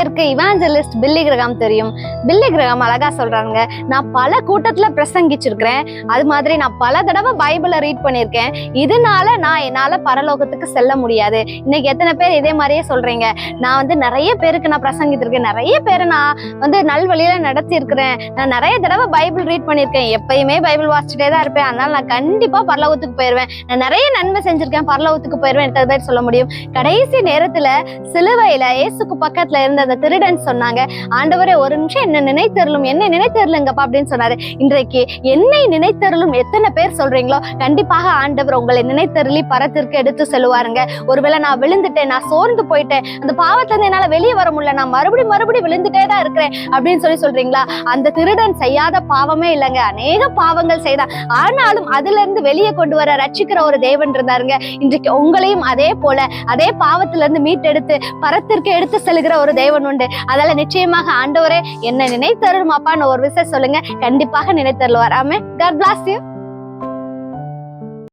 பேருக்கு இவாஞ்சலிஸ்ட் பில்லி கிரகாம் தெரியும். பில்லி கிரகாம் அழகா சொல்றாங்க, நான் பல கூட்டத்துல பிரசங்கிச்சிருக்கிறேன், அது மாதிரி நான் பல தடவை பைபிளை ரீட் பண்ணியிருக்கேன், இதனால என்னால பரலோகத்துக்கு செல்ல முடியாது. இன்னைக்கு எத்தனை பேர் இதே மாதிரியே சொல்றீங்க, நான் நிறைய பேருக்கு நான் பிரசங்கித்திருக்கேன், நிறைய பேரை நான் நல்வழியில நடத்தி இருக்கிறேன், நான் நிறைய தடவை பைபிள் ரீட் பண்ணியிருக்கேன், எப்பயுமே பைபிள் வாசிச்சுட்டே தான் இருப்பேன், அதனால நான் கண்டிப்பா பரலோகத்துக்கு போயிருவேன், நான் நிறைய நன்மை செஞ்சிருக்கேன், பரலோகத்துக்கு போயிருவேன், எத்தனை பேர் சொல்ல முடியும்? கடைசி நேரத்துல சிலுவையில இயேசுக்கு பக்கத்துல இருந்த அந்த திருடன் சொன்னாங்க, ஆண்டவரே ஒரு நிமிஷம் என்ன நினைத்தருளும், என்னை நினைத்தருளுங்கப்பா அப்படின்னு சொன்னாரு. இன்றைக்கு என்னை நினைத்தருளும் எத்தனை பேர் சொல்றீங்களோ கண்டிப்பாக ஆண்டவர் உங்களை நினைத்தருளி பரத்திற்கு எடுத்து செல்வாருங்க. ஒருவேளை நான் விழுந்துட்டேன், நான் சோர்ந்து போயிட்டேன், அந்த பாவத்துல இருந்து என்னால வெளியே வர முடியல, நான் மறுபடியும் விழுந்துட்டே தான் இருக்கிறேன் அப்படின்னு சொல்றீங்களா? அந்த திருடன் செய்யாத பாவமே இல்லைங்க, அநேக பாவங்கள் செய்தான், ஆனாலும் அதுல இருந்து வெளியே கொண்டு வர ரட்சிக்கிற ஒரு தேவன் இருந்தாருங்க. இன்றைக்கு உங்களையும் அதே போல அதே பாவத்துல இருந்து மீட்டெடுத்து பரத்திற்கு எடுத்து செல்கிற ஒரு தேவன் உண்டு. அதனால நிச்சயமாக ஆண்டவரே என்ன நினைத்தருளும் அப்பான்னு ஒரு விஷயம் சொல்லுங்க, கண்டிப்பாக நினைத்தருள்வார். ஆமென். God bless you.